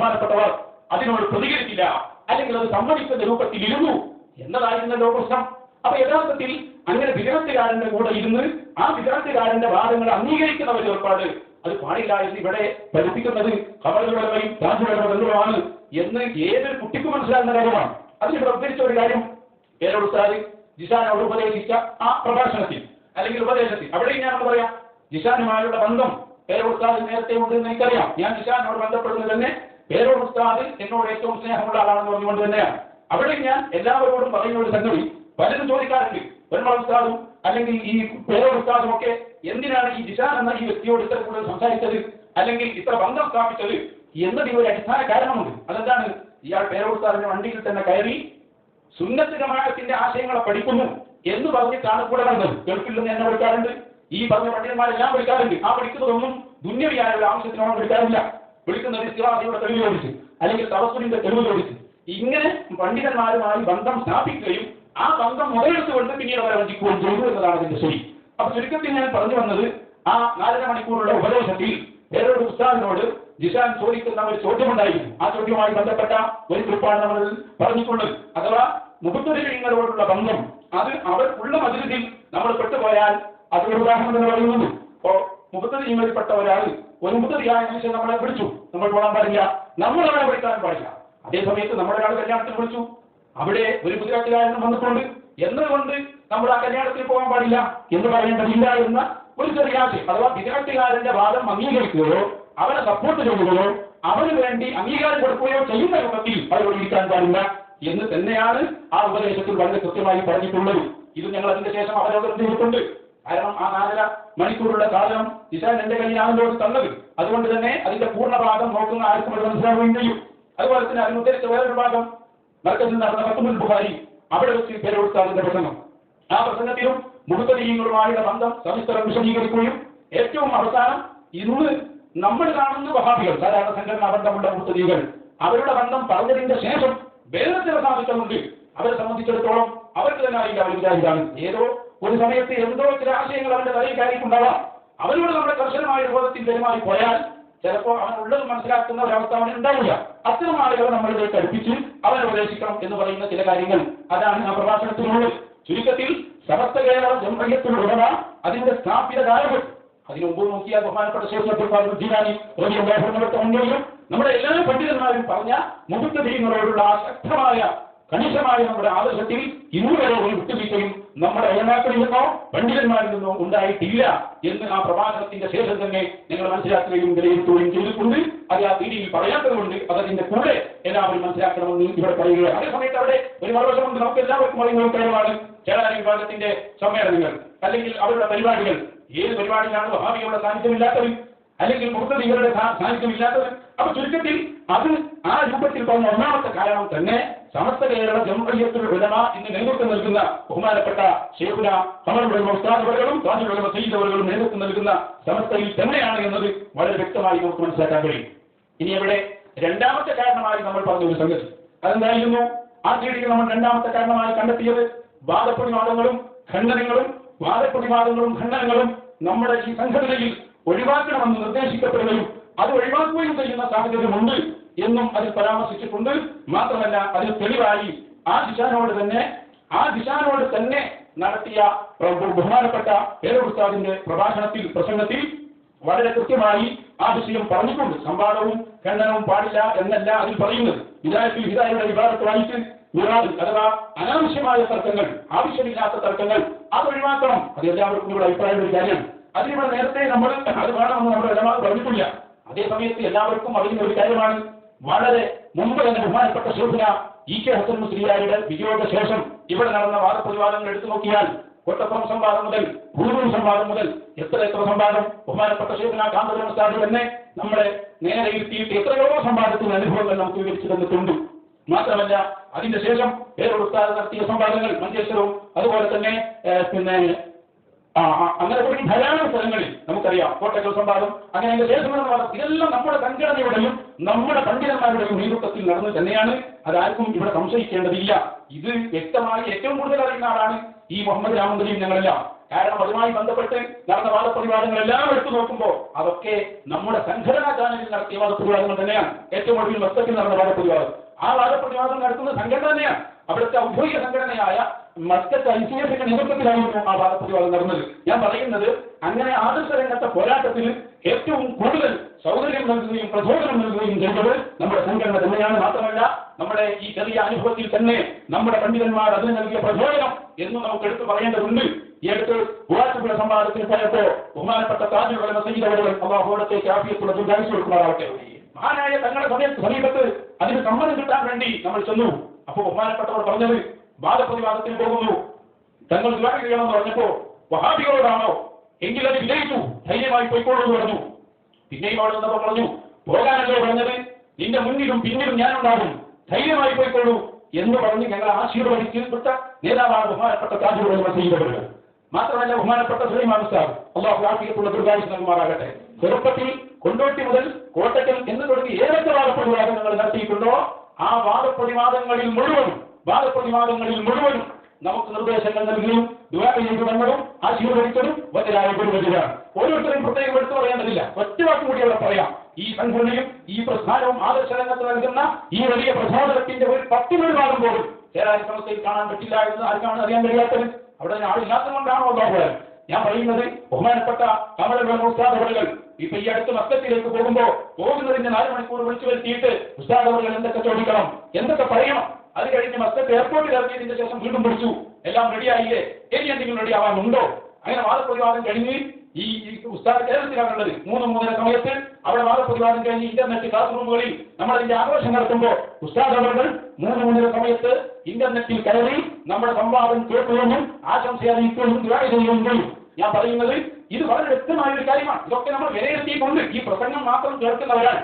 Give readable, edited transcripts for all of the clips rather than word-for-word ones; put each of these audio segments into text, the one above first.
ബഹുമാനപ്പെട്ടവർ അതിനോട് പ്രതികരിച്ചില്ല, അല്ലെങ്കിൽ അത് സമ്മതിക്കുന്ന രൂപത്തിൽ ഇരുന്നു എന്നതായിരുന്നല്ലോ പ്രശ്നം. അപ്പൊ യഥാർത്ഥത്തിൽ അങ്ങനെ വിദഗ്ധകാരന്റെ കൂടെ ഇരുന്ന് ആ വിദഗ്ധകാരന്റെ വാദങ്ങൾ അംഗീകരിക്കുന്ന ഒരു ഏർപ്പാട് അത് പാടില്ല എന്ന് ഇവിടെ പഠിപ്പിക്കുന്നത് ഖബറുകളുടെയും താജുകളുടെയാണ് എന്ന് ഏതൊരു കുട്ടിക്കും മനസ്സിലാകുന്ന കാര്യമാണ്. അതിനിവിടെ ഉദ്ധരിച്ച ഒരു കാര്യം പേരോട് ഉസ്താദ് ജിഷാനോട് ഉപദേശിച്ച ആ പ്രഭാഷണത്തിൽ അല്ലെങ്കിൽ ഉപദേശത്തിൽ അവിടെയും ഞാൻ പറയാം, ജിഷാനുമായുള്ള ബന്ധം പേരോട് ഉസ്താദ് നേരത്തെ ഉണ്ടെന്ന് എനിക്കറിയാം. ഞാൻ ജിഷാനോട് ബന്ധപ്പെടുന്നത് തന്നെ പേരോട് ഉസ്താദ് എന്നോട് ഏറ്റവും സ്നേഹമുള്ള ആളാണെന്ന് പറഞ്ഞുകൊണ്ട് തന്നെയാണ്. അവിടെ ഞാൻ എല്ലാവരോടും പറയുന്ന ഒരു സംഗതി, പലരും ചോദിക്കാറുണ്ട്, പെരുമാൾ ഉസ്താദും അല്ലെങ്കിൽ ഈ പേരോട് ഉസ്താദും ഒക്കെ എന്തിനാണ് ഈ ജിഷാൻ എന്ന ഈ വ്യക്തിയോട് ഇത്ര കൂടുതൽ സംസാരിച്ചത് അല്ലെങ്കിൽ ഇത്ര ബന്ധം സ്ഥാപിച്ചത് എന്നതിന് ഒരു അടിസ്ഥാന കാരണമുണ്ട്. അതെന്താണ്? ഇയാൾ പേരോട് ഉസ്താദിന്റെ വണ്ടിയിൽ തന്നെ കയറി സുന്നത്ത് ജമാഅത്തിന്റെ ആശയങ്ങളെ പഠിക്കുന്നു എന്ന് പറഞ്ഞിട്ടാണ് കൂടെ വന്നത്. ഗൾഫിൽ നിന്ന് എന്നെ വിളിക്കാറുണ്ട്, ഈ പറഞ്ഞ പണ്ഡിതന്മാരെല്ലാം വിളിക്കാറുണ്ട്. ആ പഠിക്കുന്നതൊന്നും ദുന്യവിയായുള്ള ആവശ്യത്തിനോട് വിളിക്കാറില്ല. വിളിക്കുന്നത് ഇസ്ലാമിയുടെ തെളിവ് ചോദിച്ച് അല്ലെങ്കിൽ തവസ്സുലിന്റെ തെളിവ് ചോദിച്ച് ഇങ്ങനെ പണ്ഡിതന്മാരുമായി ബന്ധം സ്ഥാപിക്കുകയും ആ ബന്ധം മുതലെടുത്തുകൊണ്ട് പിന്നീട് അവരെ വഞ്ചിക്കുകയും ചെയ്തു എന്നതാണ് അതിന്റെ ശരി. അപ്പൊ ചുരുക്കത്തിൽ ഞാൻ പറഞ്ഞു വന്നത്, ആ 4.5 മണിക്കൂറുള്ള ഉപദേശത്തിൽ പേരോട് ഉസ്താദിനോട് ജിഷാൻ ചോദിക്കുന്ന ഒരു ചോദ്യമുണ്ടായിരുന്നു. ആ ചോദ്യവുമായി ബന്ധപ്പെട്ട ഒരു കുറിപ്പാണ് നമ്മൾ പറഞ്ഞിട്ടുള്ളത്. അഥവാ മുഖത്തുരികളോടുള്ള ബന്ധം അത് അവർ ഉള്ള മജിലിസിൽ നമ്മൾ പെട്ടുപോയാൽ അതൊരു ഉദാഹരണം എന്ന് പറയുന്നുണ്ട്. അപ്പോ മുഖത്തുരികളിൽപ്പെട്ട ഒരാൾ ഒരു മുഖത്തുരിയായ മനുഷ്യൻ നമ്മളെ വിളിച്ചു, നമ്മൾ പോകാൻ പാടില്ല, നമ്മൾ അവരെ വിളിക്കാൻ പാടില്ല. അതേസമയത്ത് നമ്മളൊരാൾ കല്യാണത്തിൽ വിളിച്ചു, അവിടെ ഒരു ഗുജറാത്തുകാരനും വന്നിട്ടുണ്ട് എന്നതുകൊണ്ട് നമ്മൾ ആ കല്യാണത്തിൽ പോകാൻ പാടില്ല എന്ന് പറയേണ്ടതില്ല എന്ന ഒരു ചെറിയ ആശയം. അഥവാ ഗുജറാത്തുകാരന്റെ വാദം അംഗീകരിക്കുകയോ അവരെ സപ്പോർട്ട് ചെയ്യുകയോ അവന് വേണ്ടി അംഗീകാരം കൊടുക്കുകയോ ചെയ്യുന്ന രൂപത്തിൽ അവരോട് ഇരിക്കാൻ പാടില്ല എന്ന് തന്നെയാണ് ആ ഉപദേശത്തിൽ വളരെ കൃത്യമായി പറഞ്ഞിട്ടുള്ളത്. ഇത് ഞങ്ങൾ അതിന്റെ ശേഷം അവലോകനം ചെയ്തിട്ടുണ്ട്. കാരണം ആ 4.5 മണിക്കൂറുള്ള കാലം ജിഷാൻ എന്റെ കയ്യിലാണല്ലോ തന്നത്. അതുകൊണ്ട് തന്നെ അതിന്റെ പൂർണ്ണഭാഗം നോക്കുന്ന ആർക്കും അത് മനസ്സിലാവുകയും ചെയ്യും. അതുപോലെ തന്നെ അതിന് ഉദ്ദേശിച്ച വേറൊരു ഭാഗം മർക്കസിൽ നടന്ന ഫത്ഹുൽ ബുഖാരി, അവിടെ വെച്ച് പേരോട് ഉസ്താദിന്റെ പ്രസംഗം. ആ പ്രസംഗത്തിലും മുഖത്തരീങ്ങളുമായുള്ള ബന്ധം സവിസ്തരം വിശദീകരിക്കുകയും ഏറ്റവും അവസാനം ഇന്ന് നമ്മൾ കാണുന്ന വഹാബികൾ, സാധാരണ സംഘടനാ ബന്ധമുള്ള മുഖത്തരീകൾ, അവരുടെ ബന്ധം പറഞ്ഞതിന്റെ ശേഷം വേറെ ചില സാധിക്കുന്നുണ്ട്. അവരെ സംബന്ധിച്ചിടത്തോളം അവർക്ക് തന്നെ അറിയില്ല അവർ വിചാരിതാണ്. ഏതോ ഒരു സമയത്ത് എന്തോ ചില ആശയങ്ങൾ അവരുടെ തലയിൽ കയറിയിട്ടുണ്ടാവാം. അവരോട് നമ്മുടെ കർശനമായ രൂപത്തിൽ പെരുമാറി പോയാൽ ചിലപ്പോൾ അവൻ ഉള്ളത് മനസ്സിലാക്കുന്ന ഒരവസ്ഥ അവന് ഉണ്ടാവില്ല. അത്തരം ആളുകളെ നമ്മളിലേക്ക് അടുപ്പിച്ച് അവരെ ഉപദേശിക്കണം എന്ന് പറയുന്ന ചില കാര്യങ്ങൾ അതാണ് ആ പ്രഭാഷണത്തിനുള്ളത്. ചുരുക്കത്തിൽ സമസ്ത കേരള ജംഇയ്യത്തുൽ അതിന്റെ സ്ഥാപിത കാലഘട്ടം. അതിനു മുമ്പ് നോക്കിയാൽ ബഹുമാനപ്പെട്ട ശേഖർ ജീലാനി ഉണ്ടെങ്കിലും നമ്മുടെ എല്ലാ പണ്ഡിതന്മാരും പറഞ്ഞ മുഖത്തരീങ്ങളോടുള്ള ആ ശക്തമായ കണിശമായ നമ്മുടെ ആദർശത്തിൽ ഇന്നുവരെ ഒരു വിട്ടുവീഴ്ചയും നമ്മുടെ അയൽനാട്ടിൽ നിന്നോ പണ്ഡിതന്മാരിൽ നിന്നോ ഉണ്ടായിട്ടില്ല എന്ന് ആ പ്രഭാഷണത്തിന്റെ ശേഷം തന്നെ ഞങ്ങൾ മനസ്സിലാക്കുകയും വിലയിരുത്തുകയും ചെയ്തിട്ടുണ്ട്. അത് ആ രീതിയിൽ പറയാത്തതുകൊണ്ട് അതതിന്റെ കൂടെ എല്ലാവരും മനസ്സിലാക്കണമെന്ന് ഇവിടെ പറയുകയാണ്. അതേസമയത്ത് അവിടെ ഒരു മറുവശമുണ്ട്. നമുക്ക് എല്ലാവർക്കും അറിയുന്ന ഒരു കാര്യമാണ് ചേളാരി വിഭാഗത്തിന്റെ സമ്മേളനങ്ങൾ അല്ലെങ്കിൽ അവരുടെ പരിപാടികൾ. ഏത് പരിപാടിയിലാണ് വഹാബികളുടെ സാന്നിധ്യമില്ലാത്തത് അല്ലെങ്കിൽ മുഖത്തരീകളുടെ സാന്നിധ്യമില്ലാത്തത്? അപ്പൊ ചുരുക്കത്തിൽ അത് ആ രൂപത്തിൽ പറഞ്ഞ ഒന്നാമത്തെ കാരണം തന്നെ സമസ്ത കേരള ജംഇയ്യത്തുൽ ഉലമ ഇന്ന് നേതൃത്വം നൽകുന്ന ബഹുമാനപ്പെട്ട ശൈഖുന ഖമറുൽ ഉസ്താദ് അവர்களுം താജുൽ ഉലമ സയ്യിദ് അവர்களுം നേതൃത്വം നൽകുന്ന സമസ്തയിൽ തന്നെയാണ് എന്നത് വളരെ വ്യക്തമായി നമുക്ക് മനസ്സിലാക്കാൻ കഴിയും. ഇനി ഇവിടെ രണ്ടാമത്തെ കാരണമായി നമ്മൾ പറഞ്ഞ ഒരു സംഗതി അതെന്തായിരുന്നു? ആ തീയതിയിൽ നമ്മൾ രണ്ടാമത്തെ കാരണമായി കണ്ടെത്തിയത് വാദപ്രതിവാദങ്ങളും ഖണ്ഡനങ്ങളും ഖണ്ഡനങ്ങളും നമ്മുടെ ഈ സംഘടനയിൽ ഒഴിവാക്കണമെന്ന് നിർദ്ദേശിക്കപ്പെടുകയും അത് ഒഴിവാക്കുകയും ചെയ്യുന്ന സാഹചര്യമുണ്ട് എന്നും അതിൽ പരാമർശിച്ചിട്ടുണ്ട്. മാത്രമല്ല അതിന് തെളിവായി ആ ജിഷാനോട് തന്നെ നടത്തിയ ബഹുമാനപ്പെട്ട പേരോട് ഉസ്താദിന്റെ പ്രസംഗത്തിൽ വളരെ കൃത്യമായി ആ വിഷയം പറഞ്ഞിട്ടുണ്ട്. സംവാദവും ഖണ്ഡനവും പാടില്ല എന്നല്ല അതിൽ പറയുന്നത്. ഹിദായയുടെ വിഭാഗത്ത് വായിച്ച് വിറാദ് അഥവാ അനാവശ്യമായ തർക്കങ്ങൾ, ആവശ്യമില്ലാത്ത തർക്കങ്ങൾ അത് ഒഴിവാക്കണം. അത് എല്ലാവർക്കും ഇവിടെ അഭിപ്രായമുള്ള ഒരു കാര്യമാണ്. അതിനിവിടെ നേരത്തെ നമ്മൾ അത് വേണമെന്ന് നമ്മുടെ ഇടമാർ പറഞ്ഞിട്ടില്ല. അതേസമയത്ത് എല്ലാവർക്കും അറിയുന്ന ഒരു കാര്യമാണ്. വളരെ മുമ്പ് തന്നെ ബഹുമാനപ്പെട്ട ശൈഖുന ഇ.കെ. ഹസൻ മുസ്ലിയാരുടെ വിജയോക ശേഷം ഇവിടെ നടന്ന വാദപ്രതിവാദങ്ങൾ എടുത്തു നോക്കിയാൽ കൊട്ടപ്പുറം സംവാദം മുതൽ ഭൂരൂർ സംവാദം മുതൽ എത്ര സംവാദം ബഹുമാനപ്പെട്ട ശൈഖുന കാന്തപുരം ഉസ്താദ് തന്നെ നമ്മളെ നേരെ ഇരുത്തിയിട്ട് എത്രയോ സംവാദത്തിന്റെ അനുഭവങ്ങൾ നമുക്ക് വിവരിച്ചു തന്നിട്ടുണ്ട്. മാത്രമല്ല അതിന്റെ ശേഷം പേരോട് ഉസ്താദ് നടത്തിയ സംവാദങ്ങൾ മഞ്ചേശ്വരവും അതുപോലെ തന്നെ അങ്ങനെ തുടങ്ങി ധാരാളം സ്ഥലങ്ങളിൽ നമുക്കറിയാം. കോട്ടക്കൽ സംവാദം, അങ്ങനെ അതിന്റെ ശേഷം ഇതെല്ലാം നമ്മുടെ സംഘടനയുടെയും നമ്മുടെ പണ്ഡിതന്മാരുടെയും നേതൃത്വത്തിൽ നടന്നു തന്നെയാണ്. അതാർക്കും ഇവിടെ സംശയിക്കേണ്ടതില്ല. ഇത് വ്യക്തമായി ഏറ്റവും കൂടുതൽ അറിയുന്ന ആളാണ് ഈ മുഹമ്മദ് രാമന്തരിയും ഞങ്ങളെല്ലാം. കാരണം അതുമായി ബന്ധപ്പെട്ട് നടന്ന വാദപ്രതിവാദങ്ങളെല്ലാം എടുത്തു നോക്കുമ്പോൾ അതൊക്കെ നമ്മുടെ സംഘടനാ ചാനലിൽ നടത്തിയ വാദപ്രതിവാദങ്ങൾ തന്നെയാണ്. ഏറ്റവും ഒടുവിൽ മസ്കറ്റിൽ നടന്ന വാദപ്രതിവാദം, ആ വാദപ്രതിവാദം നടത്തുന്ന സംഘടന തന്നെയാണ്. അവിടുത്തെ ഔദ്യോഗിക സംഘടനയായ മസ്കറ്റ് ഐസിഎഫിന്റെ നേതൃത്വത്തിലായിരുന്നു ആ വാദപ്രതിവാദം നടന്നത്. ഞാൻ പറയുന്നത് അങ്ങനെ ആദർശ രംഗത്തെ പോരാട്ടത്തിൽ ഏറ്റവും കൂടുതൽ സൗകര്യം നൽകുകയും പ്രചോദനം നൽകുകയും ചെയ്തത് നമ്മുടെ സംഘടന തന്നെയാണ്. മാത്രമല്ല നമ്മുടെ ഈ ചെറിയ അനുഭവത്തിൽ തന്നെ നമ്മുടെ പണ്ഡിതന്മാർ അതിന് നൽകിയ പ്രചോദനം എന്ന് നമുക്ക് എടുത്തു പറയേണ്ടതുണ്ട്. ഈ അടുത്ത് ഗുവാഹത്തിയുടെ സംവാദത്തിൽ പോയപ്പോ ബഹുമാനപ്പെട്ട താജുൽ സയ്യിദ് അവர்கள் അല്ലാഹുവിടത്തേക്ക് ആഫിയത്തുള്ള ദുർഗായിച്ചു കൊടുക്കുമാറാവട്ടെ, മഹാനായ തങ്ങളുടെ സമീപത്ത് അതിന് സമ്മതം കിട്ടാൻ വേണ്ടി നമ്മൾ ചെന്നു. അപ്പോ ബഹുമാനപ്പെട്ടവർ പറഞ്ഞത് വാദപ്രതിവാദത്തിൽ പോകുന്നു, തങ്ങൾ ദുആ ചെയ്യണമെന്ന് പറഞ്ഞപ്പോ വഹാബികളോടാണോ? എങ്കിൽ അത് വിജയിച്ചു, ധൈര്യമായി പോയിക്കോളൂ എന്ന് പറഞ്ഞു. പിന്നെയും അവിടെ നിന്നപ്പോൾ പറഞ്ഞു, പോകാനല്ലോ പറഞ്ഞത്, നിന്റെ മുന്നിലും പിന്നിലും ഞാനുണ്ടാകും, ധൈര്യമായി പോയിക്കോളൂ എന്ന് പറഞ്ഞ് ഞങ്ങൾ ആശീർവദിക്കപ്പെട്ട നേതാവാണ് ബഹുമാനപ്പെട്ട താജുൽ സയ്യിദ്. മാത്രമല്ല ബഹുമാനപ്പെട്ട സുലൈമാൻ ഉസ്താദ് അല്ലാഹു ആഫിയത്തുള്ള ദീർഘായുസ്സ് നൽകുമാറാകട്ടെ, ചെറുപ്പത്തിൽ കൊണ്ടോട്ടി മുതൽ കോട്ടക്കൽ എന്ന് തുടങ്ങി ഏതൊക്കെ വാദപ്രതിവാദങ്ങൾ നടത്തിയിട്ടുണ്ടോ ആ വാദപ്രതിവാദങ്ങളിൽ മുഴുവനും നമുക്ക് നിർദ്ദേശങ്ങൾ നൽകുകയും ദുആ ചെയ്തു തന്നതും ആശീർവദിച്ചതും വലുതായ ഗുരുവചനാണ്. ഓരോരുത്തരും പ്രത്യേകം എടുത്തു പറയേണ്ടതില്ല, ഒറ്റ വാക്കും കൂടി അവിടെ പറയാം. ഈ സംഘടനയും ഈ പ്രസ്ഥാനവും ആദർശ രംഗത്ത് നൽകുന്ന ഈ വലിയ പ്രചോദനത്തിന്റെ ഒരു 10 ഭാഗം പോലും ചേരാരി സംസ്ഥയിൽ കാണാൻ പറ്റില്ല എന്ന് ആർക്കാണ് അറിയാൻ കഴിയാത്തത്? അവിടെ ആളില്ലാത്തതുകൊണ്ടാണോ അല്ലാഹു? ഞാൻ പറയുന്നത് ബഹുമാനപ്പെട്ട കമലകൾ ഉസ്താദ് അവர்கள் ഇപ്പൊ ഈ അടുത്ത് മസ്കറ്റിലേക്ക് പോകുന്നതിന്റെ 4 മണിക്കൂർ വിളിച്ചു വരുത്തിയിട്ട് ഉസ്താദ് അവர்கள் എന്തൊക്കെ ചോദിക്കണം, എന്തൊക്കെ പറയണം, അത് കഴിഞ്ഞ് മസ്കറ്റ് എയർപോർട്ടിൽ ഇറങ്ങിയതിന്റെ ശേഷം വീണ്ടും വിളിച്ചു, എല്ലാം റെഡിയായില്ലേ, ഇനി എന്തെങ്കിലും റെഡി ആവാനുണ്ടോ? അങ്ങനെ വാദപ്രതിവാദം കഴിഞ്ഞ് ഈ ഉസ്താദ് കേരളത്തിലാണുള്ളത്. 3-3:30 സമയത്ത് അവിടെ വാദപ്രതിവാദം കഴിഞ്ഞ് ഇന്റർനെറ്റ് ക്ലാസ് റൂമുകളിൽ നമ്മളതിന്റെ ആഘോഷം നടത്തുമ്പോൾ ഉസ്താദ് അവர்கள் 3-3:30 സമയത്ത് ഇന്റർനെറ്റിൽ കയറി നമ്മുടെ സംവാദം കേൾക്കുകയും ആശംസ അറിയിക്കുകയും ദുആ ചെയ്യുകയും ചെയ്യും. ഞാൻ പറയുന്നത് ഇത് വളരെ വ്യക്തമായ ഒരു കാര്യമാണ്. ഇതൊക്കെ നമ്മൾ വിലയിരുത്തിയിട്ടുണ്ട്. ഈ പ്രസംഗം മാത്രം കേൾക്കുന്നവരാൽ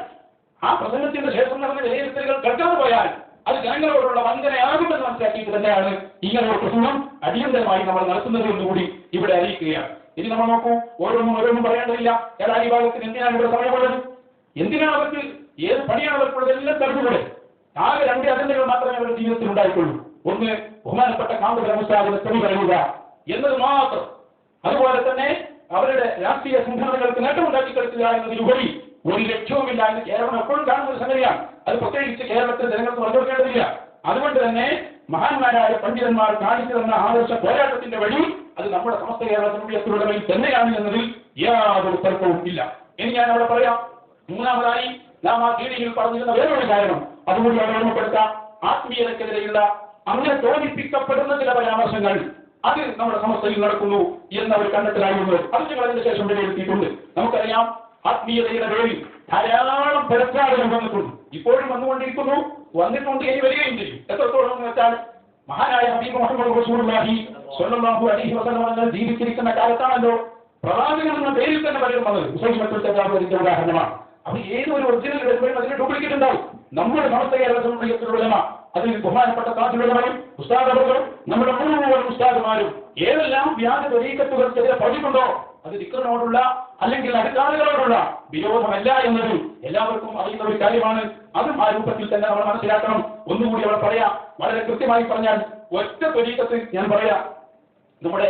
ആ പ്രസംഗത്തിന്റെ ശേഷം നടന്ന വിലയിരുത്തലുകൾ കേൾക്കാതെ പോയാൽ അത് ജനങ്ങളോടുള്ള വഞ്ചനയാകുമെന്ന് മനസ്സിലാക്കിയിട്ട് തന്നെയാണ് ഇങ്ങനെ ഒരു പ്രസംഗം അടിയന്തരമായി നമ്മൾ നടത്തുന്നത് എന്നുകൂടി ഇവിടെ അറിയിക്കുകയാണ്. ഇനി നമ്മൾ നോക്കൂ, ഓരോന്നും പറയേണ്ടതില്ല. ഏതാ ഈ ഭാഗത്തിന് എന്തിനാണ് ഇവിടെ സമയമുള്ളത്? എന്തിനാണ് അവർക്ക് ഏത് പണിയാണ് അവർക്കുള്ളത്? എല്ലാം തടുത്തുകൂടെ? ആകെ 2 അജണ്ടകൾ മാത്രമേ അവരുടെ ജീവിതത്തിൽ ഉണ്ടായിട്ടുള്ളൂ. ഒന്ന്, ബഹുമാനപ്പെട്ട കാന്തപുര മുസ്താദിനെ തെറി പറയുക എന്നത് മാത്രം. അതുപോലെ തന്നെ അവരുടെ രാഷ്ട്രീയ സംഘടനകൾക്ക് നേട്ടമുണ്ടാക്കി കളിക്കുക എന്നതിലുപരി ഒരു ലക്ഷ്യവുമില്ല എന്ന് കേരളം എപ്പോഴും കാണുന്ന ഒരു സംഗതിയാണ്. അത് പ്രത്യേകിച്ച് കേരളത്തിലെ ജനങ്ങൾക്ക് പറഞ്ഞു കൊടുക്കേണ്ടതില്ല. അതുകൊണ്ട് തന്നെ മഹാന്മാരായ പണ്ഡിതന്മാർ കാണിച്ചു തന്ന ആദർശ പോരാട്ടത്തിന്റെ വഴി അത് നമ്മുടെ സമസ്ത കേരള ജനതയുടമയിൽ തന്നെയാണ് എന്നതിൽ യാതൊരു തർക്കവും ഇല്ല. ഇനി ഞാൻ അവിടെ പറയാം. മൂന്നാമതായി നാം ആ കീഴിൽ പറഞ്ഞിരുന്ന വേറൊരു കാരണം അതുകൂടി അവിടെ ഓർമ്മപ്പെടുത്താം. ആത്മീയതക്കെതിരെയുള്ള അങ്ങനെ തോന്നിപ്പിക്കപ്പെടുന്ന ചില പരാമർശങ്ങൾ അത് നമ്മുടെ സമസ്തയിൽ നടക്കുന്നു എന്നവർ കണ്ടെത്തലായിരുന്നു. അത് ഞങ്ങൾ അതിന് ശേഷം വിലയിരുത്തിയിട്ടുണ്ട്. നമുക്കറിയാം, ആത്മീയതയുടെ പേരിൽ ധാരാളം പ്രചാരണം വന്നിട്ടുണ്ട്, ഇപ്പോഴും വന്നിട്ടുണ്ട്, ഇനി വരികയും ചെയ്യും. എത്രത്തോളം എന്ന് വെച്ചാൽ മഹാനായ ഹബീബ് മുഹമ്മദ് റസൂലുള്ളാഹി സ്വല്ലല്ലാഹു അലൈഹി വസല്ലം ജീവിച്ചിരിക്കുന്ന കാലത്താണല്ലോ പ്രവാചകൻ എന്ന പേരിൽ തന്നെ പലരും വന്നത്. ഉസൈമത്തുൽ കദാബിന്റെ ഉദാഹരണമാണ്. അപ്പൊ ഏതൊരു ഒറിജിനൽ വരുമ്പോഴും അതിന് ഡ്യൂപ്ലിക്കേറ്റ് ഉണ്ടാവും. നമ്മുടെ സമസ്ത കേരള ജനതയുടെ അതിൽ ബഹുമാനപ്പെട്ട താജുലമയും ഉസ്താദുകളും നമ്മുടെ മുഴുവൻ ഉസ്താദുമാരും ഏതെല്ലാം വ്യാജ തരീഖത്തുകൾക്കെതിരെ പറഞ്ഞിട്ടുണ്ടോ അത് ദിക്റിനോടുള്ള അല്ലെങ്കിൽ അധികാരികളോടുള്ള വിരോധമല്ല എന്നത് എല്ലാവർക്കും അറിയുന്ന ഒരു കാര്യമാണ്. അതും ആ രൂപത്തിൽ തന്നെ നമ്മൾ മനസ്സിലാക്കണം. ഒന്നുകൂടി അവിടെ പറയാം, വളരെ കൃത്യമായി പറഞ്ഞാൽ ഒറ്റ തരീഖത്ത് ഞാൻ പറയാം. നമ്മുടെ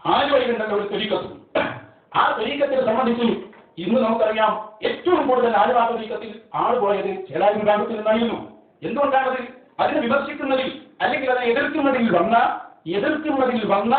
ആലുവയിലുണ്ടല്ലോ ഒരു തരീഖത്ത്. ആ തരീഖത്തിനെ സംബന്ധിച്ച് ഇന്ന് നമുക്കറിയാം ഏറ്റവും കൂടുതൽ ആലുവ തരീഖത്തിൽ ആൾ പോയത് ചേലാരി വിഭാഗത്തിൽ നിന്നായിരുന്നു. എന്തുകൊണ്ടാണത്? അതിനെ വിമർശിക്കുന്നതിൽ അല്ലെങ്കിൽ അതിനെ എതിർക്കുന്നതിൽ വന്ന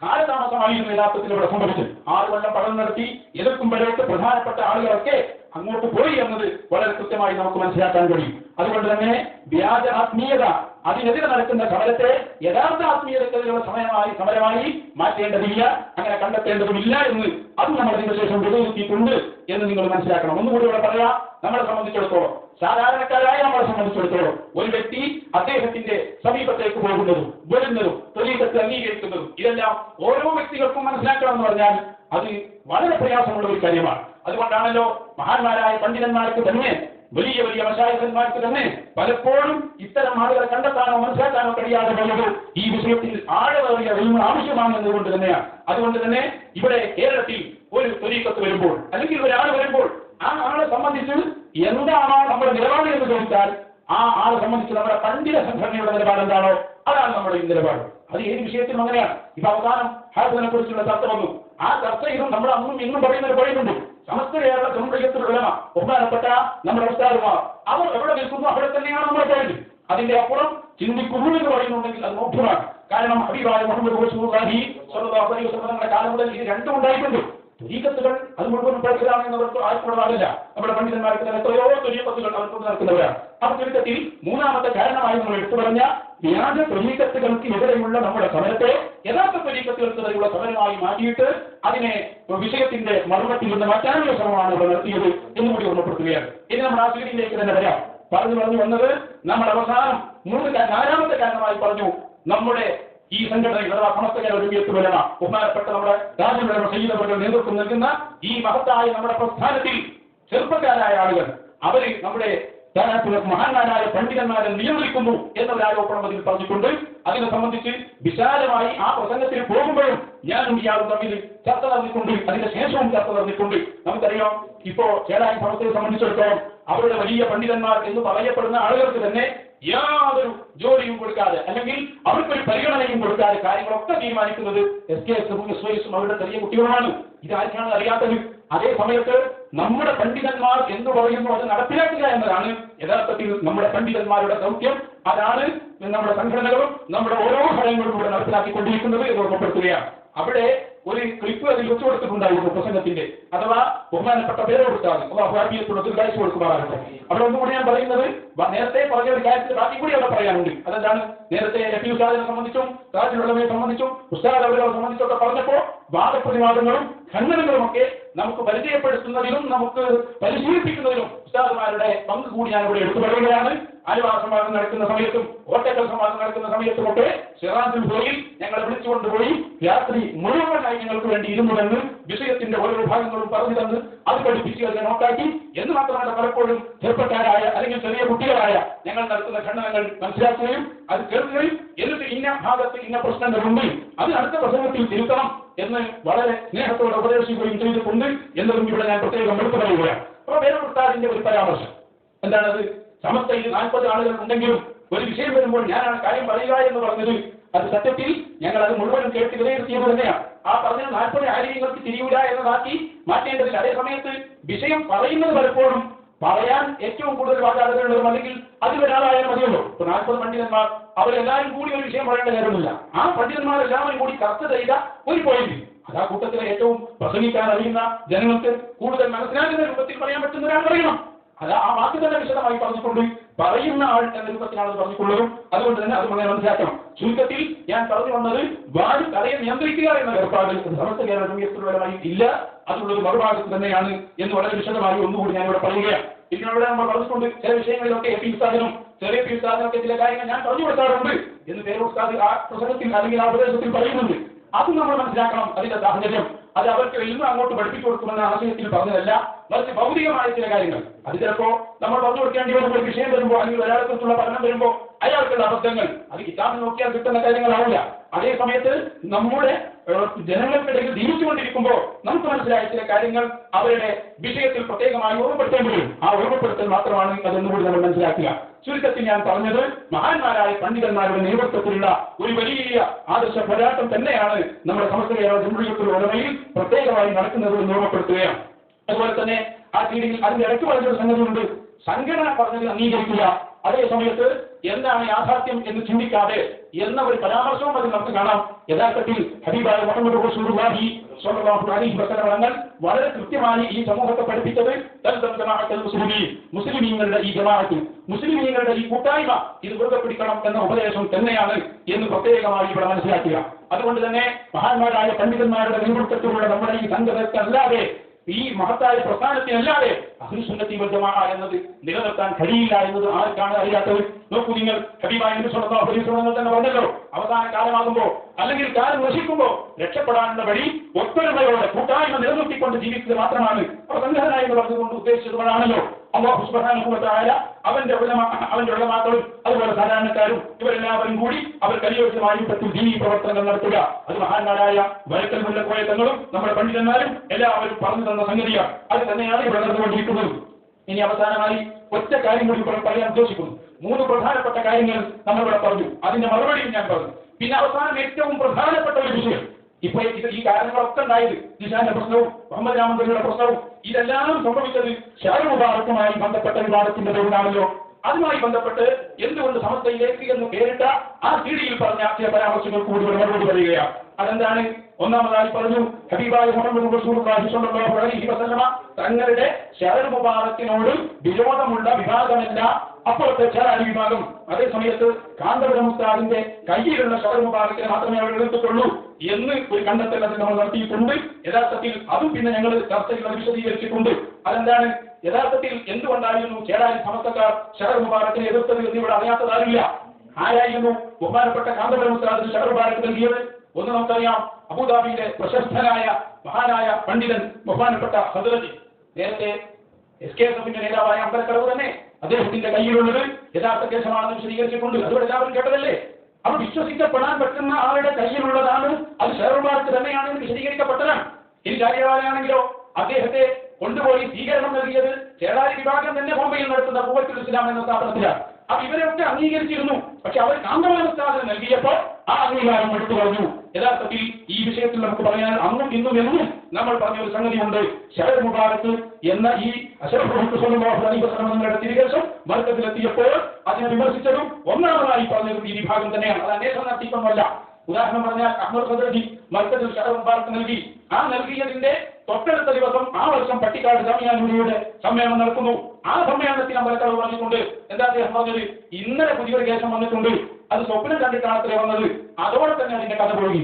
കാലതാമസമായിരുന്നു യഥാർത്ഥത്തിൽ ഇവിടെ സംഭവിച്ചത്. 6 കൊല്ലം പഠനം നടത്തി എതിർക്കുമ്പോഴേക്ക് പ്രധാനപ്പെട്ട ആളുകളൊക്കെ അങ്ങോട്ട് പോയി എന്നത് വളരെ കൃത്യമായി നമുക്ക് മനസ്സിലാക്കാൻ കഴിയും. അതുകൊണ്ട് തന്നെ വ്യാജ ആത്മീയത അതിനെതിരെ നടക്കുന്ന സമരത്തെ യഥാർത്ഥ ആത്മീയതക്കെതിരെയുള്ള സമരമായി മാറ്റേണ്ടതില്ല, അങ്ങനെ കണ്ടെത്തേണ്ടതുമില്ല എന്ന് അത് നമ്മൾ അതിന് ശേഷം വിലയിരുത്തിയിട്ടുണ്ട് എന്ന് നിങ്ങൾ മനസ്സിലാക്കണം. ഒന്നുകൂടി ഇവിടെ പറയാം. നമ്മളെ സംബന്ധിച്ചിടത്തോളം, സാധാരണക്കാരായ നമ്മളെ സംബന്ധിച്ചിടത്തോളം, ഒരു വ്യക്തി അദ്ദേഹത്തിന്റെ സമീപത്തേക്ക് പോകുന്നതും വരുന്നതും ത്വരീഖത്ത് അംഗീകരിക്കുന്നതും ഇതെല്ലാം ഓരോ വ്യക്തികൾക്കും മനസ്സിലാക്കണം എന്ന് പറഞ്ഞാൽ അത് വളരെ പ്രയാസമുള്ള ഒരു കാര്യമാണ്. അതുകൊണ്ടാണല്ലോ മഹാന്മാരായ പണ്ഡിതന്മാർക്ക് തന്നെ വലിയ മശായിഖന്മാർക്ക് തന്നെ പലപ്പോഴും ഇത്തരം ആളുകളെ കണ്ടെത്താനോ മനസ്സിലാക്കാനോ കഴിയാതെ പോയത് ഈ വിഷയത്തിൽ ആഴമേറിയ അറിവ് ആവശ്യമാണെന്നതുകൊണ്ട് തന്നെയാണ്. അതുകൊണ്ട് തന്നെ ഇവിടെ കേരളത്തിൽ ഒരു ത്വരീഖത്ത് വരുമ്പോൾ അല്ലെങ്കിൽ ഒരാൾ വരുമ്പോൾ ആ ആളെ സംബന്ധിച്ച് എന്താണോ നമ്മുടെ നിലപാട് എന്ന് ചോദിച്ചാൽ ആ ആളെ സംബന്ധിച്ച് നമ്മുടെ പണ്ഡിത സംഘടനയുടെ നിലപാട് എന്താണോ അതാണ് നമ്മുടെ ഈ നിലപാട്. അത് ഏത് വിഷയത്തിലും അങ്ങനെയാണ്. ഇപ്പൊ അവസാനം ഹാഫിദിനെ കുറിച്ചുള്ള ചർച്ച വന്നു. ആ ചർച്ചയിലും നമ്മൾ അന്നും ഇന്നും പറയുന്നൊരു പറയുന്നുണ്ട്. സമസ്ത കേരള ജംഇയ്യത്തുൽ ഉലമ ബഹുമാനപ്പെട്ട നമ്മുടെ ഉസ്താദുമാർ അവർ എവിടെ നിൽക്കുന്നു അവിടെ തന്നെയാണ് നമ്മുടെ പോയിന്റ്. അതിന്റെ അപ്പുറം ചിന്തിക്കുന്നു എന്ന് പറയുന്നുണ്ടെങ്കിൽ അത് മോക്ഷമാണ്. കാരണം ഹബീബായ മുഹമ്മദ് റസൂലുള്ളാഹി സ്വല്ലല്ലാഹു അലൈഹി വസല്ലമയുടെ കാലം മുതൽ ഇത് രണ്ടും ഉണ്ടായിട്ടുണ്ട്. ത്വരീഖത്തുകൾ അത് മുഴുവൻ പഠിച്ചതാണെന്നവർക്ക് ആർക്കുള്ളതല്ല. നമ്മുടെ പണ്ഡിതന്മാർക്ക് തന്നെ എത്രയോ ത്വരീഖത്തുകൾ അവർക്ക് നടക്കുന്നവരാണ്. ആ ചുരുക്കത്തിൽ മൂന്നാമത്തെ കാരണമായി നമ്മൾ എടുത്തു പറഞ്ഞ വ്യാജ ത്വരീഖത്തുകൾക്ക് എതിരെയുള്ള നമ്മുടെ സമരത്തെ യഥാർത്ഥ ത്വരീഖത്തുകൾക്കെതിരെയുള്ള സമരമായി മാറ്റിയിട്ട് അതിനെ വിഷയത്തിന്റെ മർമ്മത്തിൽ നിന്ന് മാറ്റാനുള്ള ശ്രമമാണ് ഇവിടെ നടത്തിയത് എന്നുകൂടി ഓർമ്മപ്പെടുത്തുകയാണ്. ഇനി നമ്മൾ ആ സീഡിയിലേക്ക് തന്നെ വരാം. പറഞ്ഞു വന്നത് നമ്മൾ അവസാനം നാലാമത്തെ കാരണമായി പറഞ്ഞു നമ്മുടെ ഈ സംഘടനയിൽ അഥവാ സമസ്ത കേരള ജംഇയ്യത്തുൽ ഉലമ ബഹുമാനപ്പെട്ട നമ്മുടെ രാജ്യങ്ങളുടെ സയ്യിദുകളുടെ നേതൃത്വം നൽകുന്ന ഈ മഹത്തായ നമ്മുടെ പ്രസ്ഥാനത്തിൽ ചെറുപ്പക്കാരായ ആളുകൾ അവര് നമ്മുടെ മഹാന്മാരായ പണ്ഡിതന്മാരെ നിയന്ത്രിക്കുന്നു എന്നൊരു ആരോപണം അതിൽ പറഞ്ഞിട്ടുണ്ട്. അതിനെ സംബന്ധിച്ച് വിശാലമായി ആ പ്രസംഗത്തിൽ പോകുമ്പോഴും ഞാനും ഇയാളും തമ്മിൽ ചർച്ച നടന്നിട്ടുണ്ട്. അതിന്റെ ശേഷവും ചർച്ച നടന്നിട്ടുണ്ട്. നമുക്കറിയാം, ഇപ്പോ ചേരായി സമസ്തയെ സംബന്ധിച്ചിടത്തോളം അവരുടെ വലിയ പണ്ഡിതന്മാർ എന്ന് പറയപ്പെടുന്ന ആളുകൾക്ക് തന്നെ യാതൊരു ജോലിയും കൊടുക്കാതെ അല്ലെങ്കിൽ അവർക്കൊരു പരിഗണനയും കൊടുക്കാതെ കാര്യങ്ങളൊക്കെ തീരുമാനിക്കുന്നത് SKS അവരുടെ ചെറിയ കുട്ടികളാണ്. ഇതാർക്കാണ് അറിയാത്തത്? അതേ സമയത്ത് നമ്മുടെ പണ്ഡിതന്മാർ എന്ന് പറയുന്നു അത് നടപ്പിലാക്കുക എന്നതാണ് യഥാർത്ഥത്തിൽ നമ്മുടെ പണ്ഡിതന്മാരുടെ ദൗത്യം. അതാണ് നമ്മുടെ സംഘടനകളും നമ്മുടെ ഓരോ ഘടകങ്ങളും ഇവിടെ നടപ്പിലാക്കിക്കൊണ്ടിരിക്കുന്നത് എന്ന് ഓർമ്മപ്പെടുത്തുകയാണ്. അവിടെ ഒരു ക്ലിപ്പ് അതിൽ വെച്ചു കൊടുത്തിട്ടുണ്ടായിരുന്നു പ്രസംഗത്തിന്റെ, അഥവാ ബഹുമാനപ്പെട്ട പേരോടുത്താൽ ദീർഘായുസ് കൊടുക്കുമാറാകട്ടെ. അവിടെ ഒന്നുകൂടി ഞാൻ പറയുന്നത് നേരത്തെ പറഞ്ഞ ഒരു കാര്യത്തിൽ ബാക്കി കൂടി അവിടെ പറയാനുണ്ട്. അതെന്താണ്? നേരത്തെ ലഫീ ഉസ്താദിനെ സംബന്ധിച്ചും താജുലുള്ളമയെ സംബന്ധിച്ചും ഉസ്താദ് അവരെ സംബന്ധിച്ചൊക്കെ പറഞ്ഞപ്പോൾ വാദപ്രതിവാദങ്ങളും ഖണ്ഡനങ്ങളുമൊക്കെ നമുക്ക് പരിചയപ്പെടുത്തുന്നതിലും നമുക്ക് പരിശീലിപ്പിക്കുന്നതിലും ഉസ്താദുമാരുടെ പങ്ക് കൂടി ഞാൻ ഇവിടെ എടുത്തു പറയുകയാണ്. ആലുവ സംവാദം നടക്കുന്ന സമയത്തും ഓട്ടക്കൽ സംവാദം നടക്കുന്ന സമയത്തുമൊക്കെ സിറാജുൽ ഹുദയിൽ ഞങ്ങളെ വിളിച്ചുകൊണ്ടുപോയി രാത്രി മുഴുവനായി ഞങ്ങൾക്ക് വേണ്ടി ഇരുന്നുവെന്ന് വിഷയത്തിന്റെ ഓരോ വിഭാഗങ്ങളും പറഞ്ഞു തന്ന് അത് പഠിപ്പിച്ച് അതിനെ നോക്കാക്കി എന്ന് മാത്രമല്ല പലപ്പോഴും ചെറുപ്പക്കാരായ അല്ലെങ്കിൽ ചെറിയ കുട്ടികളായ ഞങ്ങൾ നടത്തുന്ന ഖണ്ഡനങ്ങൾ മനസ്സിലാക്കുകയും അത് കേൾക്കുകയും എന്നിട്ട് ഇന്ന ഭാഗത്ത് ഇന്ന പ്രശ്നങ്ങളുണ്ട് അത് അടുത്ത പ്രസംഗത്തിൽ തിരുത്തണം എന്ന് വളരെ സ്നേഹത്തോടെ ഉപദേശിക്കുകയും ചെയ്തിട്ടുണ്ട് എന്നതും ഇവിടെ ഞാൻ പ്രത്യേകം എടുത്തു പറയുകയാണ്. അപ്പോൾ വേറെ ഒരു പരാമർശം എന്താണത്? സമസ്തയിൽ 40 ആളുകൾ ഉണ്ടെങ്കിലും ഒരു വിഷയം വരുമ്പോൾ ഞാനാണ് കാര്യം പറയുക എന്ന് പറഞ്ഞത് അത് സത്യത്തിൽ ഞങ്ങൾ അത് മുഴുവനും കേട്ട് വിലയിരുത്തിയത് തന്നെയാണ്. ആ പറഞ്ഞ 40 ആര്യങ്ങൾക്ക് തിരിയൂല എന്നതാക്കി മാറ്റേണ്ടതില്ല. അതേ സമയത്ത് വിഷയം പറയുന്നത് പലപ്പോഴും പറയാൻ ഏറ്റവും കൂടുതൽ വാചാലതയുള്ളതും അല്ലെങ്കിൽ അതിലൊരാളായാലും മതിയല്ലോ. ഇപ്പൊ 40 പണ്ഡിതന്മാർ അവരെല്ലാവരും കൂടി ഒരു വിഷയം പറയേണ്ട കാര്യമൊന്നുമില്ല. ആ പണ്ഡിതന്മാരെല്ലാവരും കൂടി ചർച്ച ചെയ്ത ഒരു പോയിന്റ് അത് ആ കൂട്ടത്തിലെ ഏറ്റവും പ്രസംഗിക്കാൻ അറിയുന്ന ജനങ്ങൾക്ക് കൂടുതൽ മനസ്സിലാക്കുന്ന രൂപത്തിൽ പറയാൻ പറ്റുന്ന ഒരാൾ പറയണം. അത് ആ വാക്ക് തന്നെ വിശദമായി പറഞ്ഞിട്ടുണ്ട്. പറയുന്ന ആൾ എന്ന രൂപത്തിലാണ് പറഞ്ഞിട്ടുള്ളതും. അതുകൊണ്ട് തന്നെ അത് അങ്ങനെ മനസ്സിലാക്കണം. ചുരുക്കത്തിൽ ഞാൻ പറഞ്ഞു വന്നത് വാഴ കലയെ നിയന്ത്രിക്കുക എന്ന ഏർപ്പാട് സമസ്ത കേരള ജംഇയ്യത്തുൽ ഉലമയിൽ ഇല്ല. അതുള്ളൊരു മറുഭാഗത്ത് തന്നെയാണ് എന്ന് വളരെ വിശദമായി ഒന്നുകൂടി ഞാൻ ഇവിടെ പറയുകയാണ്. ഇതിനോടെ നമ്മൾ പറഞ്ഞിട്ടുണ്ട് ചില വിഷയങ്ങളിലൊക്കെ എ പി ഉസ്താദിനും ചെറിയ പി ഉസ്താദിനൊക്കെ ചില കാര്യങ്ങൾ ഞാൻ പറഞ്ഞു കൊടുക്കാറുണ്ട് എന്ന് പേര് ഉസ്താദ് ആ പ്രസംഗത്തിൽ അല്ലെങ്കിൽ ആ ഉപദേശത്തിൽ പറയുന്നുണ്ട്. അത് നമ്മൾ മനസ്സിലാക്കണം. അതിന്റെ സാഹചര്യം അത് അവർക്ക് എല്ലാം അങ്ങോട്ട് പഠിപ്പിച്ചു കൊടുക്കുമെന്ന ആശയത്തിൽ പറഞ്ഞതല്ല, മറിച്ച് ഭൗതികമായ ചില കാര്യങ്ങൾ അത് ചിലപ്പോ നമ്മൾ പറഞ്ഞു കൊടുക്കേണ്ടി വരുമ്പോൾ ഒരു വിഷയം വരുമ്പോൾ അല്ലെങ്കിൽ ഒരാളെ കുറിച്ചുള്ള പഠനം വരുമ്പോൾ അയാൾക്കുള്ള അബദ്ധങ്ങൾ അത് കിതാബിൽ നോക്കിയാൽ കിട്ടുന്ന കാര്യങ്ങളാവില്ല. അതേ സമയത്ത് നമ്മുടെ ജനങ്ങൾക്കിടയിൽ ജീവിച്ചുകൊണ്ടിരിക്കുമ്പോൾ നമുക്ക് മനസ്സിലായ ചില കാര്യങ്ങൾ അവരുടെ വിഷയത്തിൽ പ്രത്യേകമായി ഓർമ്മപ്പെടുത്തേണ്ടി വരും. ആ ഓർമ്മപ്പെടുത്തൽ മാത്രമാണ് അതൊന്നുകൂടി നമ്മൾ മനസ്സിലാക്കുക. ചുരുക്കത്തിൽ ഞാൻ പറഞ്ഞത് മഹാന്മാരായ പണ്ഡിതന്മാരുടെ നേതൃത്വത്തിലുള്ള ഒരു വലിയ ആദർശ പോരാട്ടം തന്നെയാണ് നമ്മുടെ സമസ്ത കേരള ജംഇയ്യത്തുൽ ഉലമയിൽ പ്രത്യേകമായി നടക്കുന്നത് എന്ന് ഓർമ്മപ്പെടുത്തുകയാണ്. അതുപോലെ തന്നെ ആ സീഡിയിൽ അതിന്റെ ഇടയ്ക്ക് പറഞ്ഞൊരു സംഗതിയുണ്ട്. സംഘടന പറഞ്ഞത് അംഗീകരിക്കുക, അതേ സമയത്ത് എന്താണ് യാഥാർത്ഥ്യം എന്ന് ചിന്തിക്കാതെ എന്ന ഒരു പരാമർശവും അതിൽ നമുക്ക് കാണാം. യഥാർത്ഥത്തിൽ ഹബീബായ മുഹമ്മദ് റസൂലുള്ളാഹി സ്വല്ലല്ലാഹു അലൈഹി വസല്ലം വളരെ കൃത്യമായി ഈ സമൂഹത്തെ പഠിപ്പിച്ചത് മുസ്ലിമീങ്ങളുടെ ഈ ജമാഅത്ത്, മുസ്ലിമീങ്ങളുടെ ഈ കൂട്ടായ്മ ഇത് മുറുകെ പിടിക്കണം എന്ന ഉപദേശം തന്നെയാണ് എന്ന് പ്രത്യേകമായി ഇവിടെ മനസ്സിലാക്കുക. അതുകൊണ്ട് തന്നെ മഹാന്മാരായ പണ്ഡിതന്മാരുടെ നേതൃത്വത്തിലുള്ള നമ്മുടെ ഈ സംഘടനക്കല്ലാതെ ഈ മഹത്തായ പ്രസ്ഥാനത്തിനല്ലാതെ അഹ്ലു സുന്നത്തി വൽ ജമാഅ എന്നത് നിലനിർത്താൻ കഴിയില്ല എന്നത് ആർക്കാണ് അറിയാത്തത്? നോക്കൂ, നിങ്ങൾ ഹബീബായ നബി സല്ലല്ലാഹു അലൈഹി വസല്ലം തന്നെ പറഞ്ഞല്ലോ, അവസാന കാലമാകുമ്പോൾ അല്ലെങ്കിൽ കാലം നശിക്കുമ്പോൾ രക്ഷപ്പെടാനുള്ള വഴി ഒത്തൊരുമയോടെ കൂട്ടായ്മ നിലനിർത്തിക്കൊണ്ട് ജീവിക്കുക മാത്രമാണ്. അപ്പോൾ സംഘടന എന്ന് പറഞ്ഞുകൊണ്ട് ഉദ്ദേശിച്ചതുകൊണ്ടാണല്ലോ അല്ലാഹു സുബ്ഹാനഹു വ തആല അവന്റെ ഉലമാക്കളും അതുപോലെ സാധാരണക്കാരും ഇവരെല്ലാവരും കൂടി അവർക്ക് അനുയോജ്യമായ രൂപത്തിൽ ദീനീ പ്രവർത്തനങ്ങൾ നടത്തുക. അത് മഹാന്മാരായ വരക്കൽ മുല്ലക്കോയ തങ്ങളും നമ്മുടെ പണ്ഡിതന്മാരും എല്ലാവരും പറഞ്ഞു തന്ന സംഗതിയാണ്. അത് തന്നെയാണ് ഇവിടെ നടന്നുകൊണ്ടിരിക്കുന്നത്. ഇനി അവസാനമായി ഒറ്റ കാര്യം കൂടി പറയാൻ ഉദ്ദേശിക്കുന്നു. 3 പ്രധാനപ്പെട്ട കാര്യങ്ങൾ നമ്മളിവിടെ പറഞ്ഞു, അതിന്റെ മറുപടിയും ഞാൻ പറഞ്ഞു. പിന്നെ അവസാനം ഏറ്റവും പ്രധാനപ്പെട്ട ഒരു വിഷയം, ഇപ്പൊ ഈ കാരണങ്ങളൊക്കെ ഉണ്ടായത് നിഷാന്റെ പ്രശ്നവും മുഹമ്മദ് രാമന്തരിയുടെ പ്രശ്നവും ഇതെല്ലാം സംഭവിച്ചത് ഷഹർ മുബാറക്കുമായി ബന്ധപ്പെട്ട വിവാദത്തിന്റെ പേരിലാണല്ലോ. അതുമായി ബന്ധപ്പെട്ട് എന്തുകൊണ്ട് സമസ്തയിലേക്ക് എന്ന് പേരിട്ട ആ സീഡിയിൽ പറഞ്ഞ ചില പരാമർശങ്ങൾ കൂടി മറുപടി പറയുകയാണ്. അതെന്താണ്? ഒന്നാമതായി പറഞ്ഞു, ഹബീബായ മുഹമ്മദ് റസൂലുള്ളാഹി സ്വല്ലല്ലാഹു അലൈഹി വസല്ലമ തങ്ങളുടെ ഷഹർ മുബാറക്കിനോട് വിരോധമുള്ള വിഭാഗമല്ല അപ്പോഴത്തെ ചേരാലി വിഭാഗം. അതേ സമയത്ത് കാന്തപുരം ഉസ്താദിന്റെ കയ്യിലുള്ള ഷഹർ മുബാറക്കിനെ മാത്രമേ അവർ എടുത്തിട്ടുള്ളൂ എന്ന് ഒരു കണ്ടെത്തൽ അത് നമ്മൾ നടത്തിയിട്ടുണ്ട്. യഥാർത്ഥത്തിൽ അതും പിന്നെ ഞങ്ങൾ ചർച്ചയിൽ വിശദീകരിച്ചിട്ടുണ്ട്. അതെന്താണ്? യഥാർത്ഥത്തിൽ എന്തുകൊണ്ടായിരുന്നു ചേരാലി സമസ്തക്കാർ ഷഹർ മുബാറക്കിനെ എതിർത്തത് എന്ന് ഇവിടെ അറിയാത്തതാരില്ല. ആരായിരുന്നു ബഹുമാനപ്പെട്ട കാന്തപുരം ഉസ്താദിന് ഷഹർ മുബാറക്ക് നൽകിയത്? ഒന്ന് നമുക്കറിയാം, അബുദാബിയിലെ പ്രശസ്തനായ മഹാനായ പണ്ഡിതൻ ബഹുമാനപ്പെട്ട ഹദ്റജി, നേരത്തെ SKSF-ന്റെ നേതാവായ അമ്പലക്കടവ് തന്നെ അദ്ദേഹത്തിന്റെ കയ്യിലുള്ളത് യഥാർത്ഥ കേസമാണെന്ന് വിശദീകരിച്ചിട്ടുണ്ട്. അതുകൊണ്ട് എല്ലാവരും കേട്ടതല്ലേ? അവർ വിശ്വസിക്കപ്പെടാൻ പറ്റുന്ന ആളുടെ കയ്യിലുള്ളതാണ്, അത് ഷഹർ മുബാറക്ക് തന്നെയാണെന്ന് വിശദീകരിക്കപ്പെട്ടതാണ്. ഇനി കാര്യവാലയാണെങ്കിലോ അദ്ദേഹത്തെ കൊണ്ടുപോയി സ്വീകരണം നൽകിയത് ചേളാരി വിഭാഗം തന്നെ ബോംബെയിൽ നടത്തുന്ന ഖുവത്തുൽ ഇസ്ലാം എന്ന സ്ഥാപനത്തിലാണ്. അപ്പൊ ഇവരൊക്കെ അംഗീകരിച്ചിരുന്നു. പക്ഷെ അവർ കാന്തപുരം ഉസ്താദിന് നൽകിയപ്പോൾ ആ അംഗീകാരം എടുത്തു പറഞ്ഞു. യഥാർത്ഥത്തിൽ ഈ വിഷയത്തിൽ നമുക്ക് പറയാൻ അന്നും ഇന്നും എന്നും നമ്മൾ പറഞ്ഞ ഒരു സംഗതിയുണ്ട്. ഷഹർ മുബാറക്ക് എന്ന ഈ അശ്റഫുൽ സ്വല്ലല്ലാഹു അലൈഹി വസല്ലമയുടെ തിരികേശം മർക്കത്തിലെത്തിയപ്പോൾ അതിനെ വിമർശിച്ചതും ഒന്നാമതായി പറഞ്ഞതും ഈ വിഭാഗം തന്നെയാണ്. അത് അന്വേഷണം നടത്തിയിട്ടൊന്നുമല്ല. ഉദാഹരണം പറഞ്ഞാൽ അഹ്മദ് ഖദ്രി മർക്കത്തിൽ ഷഹർ മുബാറക്ക് നൽകി. ആ നൽകിയതിന്റെ തൊട്ടടുത്ത ദിവസം ആ വർഷം പട്ടിക്കാട് ജാമിഅയുടെ സമ്മേളനം നടക്കുന്നു. ആ സമ്മേളനത്തിൽ അമ്പലക്കടവ് പറഞ്ഞിട്ടുണ്ട്. എന്താ അദ്ദേഹം പറഞ്ഞത്? ഇന്നലെ പുതിയൊരു കേസം വന്നിട്ടുണ്ട്, അത് സ്വപ്നം കണ്ടിട്ടാണത്രേ വന്നത്. അതോടെ തന്നെ അതിന്റെ കഥ പോയി,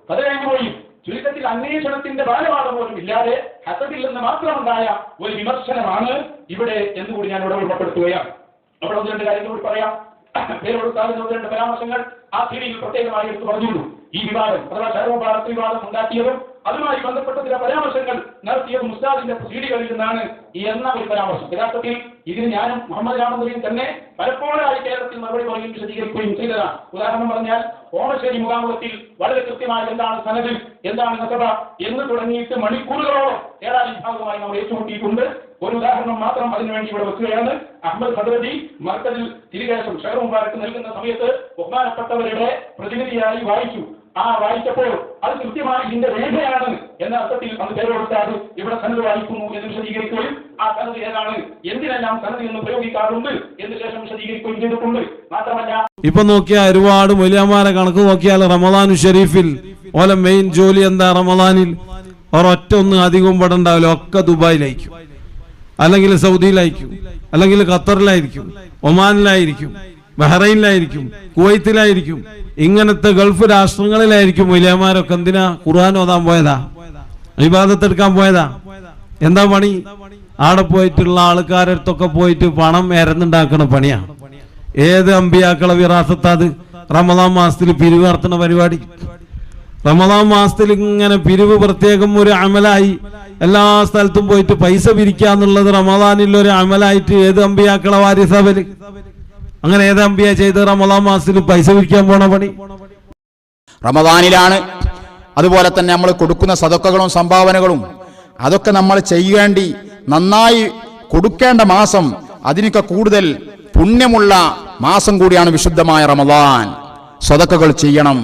കഥ കഴിഞ്ഞു പോയി. ചുരുക്കത്തിൽ അന്വേഷണത്തിന്റെ ബാലവാദം പോലും ഇല്ലാതെ ഹസദിൽ നിന്ന് മാത്രമുണ്ടായ ഒരു വിമർശനമാണ് ഇവിടെ എന്നുകൂടി ഞാൻ ഇവിടെ ഓർമ്മപ്പെടുത്തുകയാണ്. അവിടെ ഒന്ന് രണ്ട് കാര്യങ്ങൾ കൂടി പറയാം. പേരോടുത്താലും രണ്ട് പരാമർശങ്ങൾ ആ സീഡിയിൽ പ്രത്യേകമായി എടുത്തു പറഞ്ഞുള്ളൂ. ഈ വിവാദം അഥവാ ഷഹർ മുബാറക്ക് വിവാദം ഉണ്ടാക്കിയതും അതുമായി ബന്ധപ്പെട്ട ചില പരാമർശങ്ങൾ നടത്തിയതും ഉസ്താദിന്റെ സീഡികളിൽ നിന്നാണ് എന്ന ഒരു പരാമർശം. യഥാർത്ഥത്തിൽ ഇതിന് ഞാനും മുഹമ്മദ് രാമന്തരിയും തന്നെ പലപ്പോഴായി കേരളത്തിൽ മറുപടി പറയുകയും വിശദീകരിക്കുകയും ചെയ്തതാണ്. ഉദാഹരണം പറഞ്ഞാൽ ഓമശ്ശേരി മുഖാമുഖത്തിൽ വളരെ കൃത്യമായി എന്താണ് സനദ്, എന്താണ് നസബ എന്ന് തുടങ്ങിയിട്ട് മണിക്കൂറുകളോളം ഏഴാം വിഭാഗമായി നമ്മൾ ഏറ്റുമുട്ടിയിട്ടുണ്ട്. ഒരു ഉദാഹരണം മാത്രം അതിനുവേണ്ടി ഇവിടെ വെക്കുകയാണ്. അഹ്മദ് ഖദ്രി മർക്കസിൽ തിരികേശം ഷഹർ മുബാറക്ക് നൽകുന്ന സമയത്ത് ബഹുമാനപ്പെട്ടവരുടെ പ്രതിനിധിയായി വായിച്ചു. ആ വായിച്ചപ്പോൾ അത് കൃത്യമായി ഇതിന്റെ രേഖയാണ് എന്ന അർത്ഥത്തിൽ അത് പേരെടുത്താൽ ഇവിടെ സനദ് വായിക്കുന്നു എന്ന് വിശദീകരിക്കുകയും ആ സനദ് ഏതാണ്, എന്തിനെല്ലാം സനദ് എന്ന് പ്രയോഗിക്കാറുണ്ട് എന്ന് ശേഷം വിശദീകരിക്കുകയും ചെയ്തിട്ടുണ്ട്. മാത്രമല്ല ഇപ്പൊ നോക്കിയാൽ ഒരുപാട് മൗലവിമാരെ കണക്ക് നോക്കിയാൽ റമദാനു ഷരീഫിൽ ഓലെ മെയിൻ ജോലി എന്താ? റമദാനിൽ ഒരൊറ്റ ഒന്നും അധികം ഇവിടെ ഉണ്ടാവില്ല. ഒക്കെ ദുബായിലായിരിക്കും, അല്ലെങ്കിൽ സൗദിയിലായിരിക്കും, അല്ലെങ്കിൽ ഖത്തറിലായിരിക്കും, ഒമാനിലായിരിക്കും, ബഹ്റൈനിലായിരിക്കും, കുവൈത്തിലായിരിക്കും. ഇങ്ങനത്തെ ഗൾഫ് രാഷ്ട്രങ്ങളിലായിരിക്കും മൗലവിമാരൊക്കെ. എന്തിനാ? ഖുർആൻ ഓതാൻ പോയതാ, ഇബാദത്തെടുക്കാൻ പോയതാ. എന്താ പണി? ആടെ പോയിട്ടുള്ള ആൾക്കാരടുത്തൊക്കെ പോയിട്ട് പണം എരന്നുണ്ടാക്കണ പണിയാണ്. ഏത് അമ്പിയാക്കളെ വിറാസത്താത്? റമദാൻ മാസത്തിൽ പിരിവ് നടത്തുന്ന പരിപാടി. റമദാൻ മാസത്തിൽ ഇങ്ങനെ പിരിവ് പ്രത്യേകം ഒരു അമലായി എല്ലാ സ്ഥലത്തും പോയിട്ട് പൈസ പിരിക്കാന്നുള്ളത് റമദാനിൽ ഒരു അമലായിട്ട് ഏത് അമ്പിയാക്കളെ വാരിസവര്? അങ്ങനെ ഏത് അമ്പിയ ചെയ്ത് റമദാൻ മാസത്തിൽ പൈസ പിരിക്കാൻ പോണ പണി? റമദാനിലാണ്. അതുപോലെ തന്നെ നമ്മൾ കൊടുക്കുന്ന സദഖകളും സംഭാവനകളും അതൊക്കെ നമ്മൾ ചെയ്യേണ്ടി നന്നായി കൊടുക്കേണ്ട മാസം, അതിനൊക്കെ കൂടുതൽ പുണ്യമുള്ള മാസം കൂടിയാണ് വിശുദ്ധമായ റമദാൻ. സദഖകൾ ചെയ്യണം.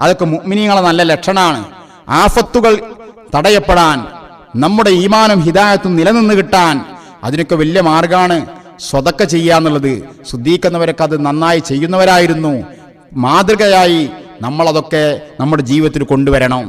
അതൊക്കെ മുഅ്മിനീങ്ങളെ നല്ല ലക്ഷണമാണ്. ആഫത്തുകൾ തടയപ്പെടാൻ, നമ്മുടെ ഈമാനും ഹിദായത്തും നിലനിന്ന് കിട്ടാൻ അതിനൊക്കെ വലിയ മാർഗമാണ് സ്വതക്ക ചെയ്യാന്നുള്ളത്. സുദ്ദീഖെന്നവരൊക്കെ അത് നന്നായി ചെയ്യുന്നവരായിരുന്നു. മാതൃകയായി നമ്മളതൊക്കെ നമ്മുടെ ജീവിതത്തിൽ കൊണ്ടുവരണം.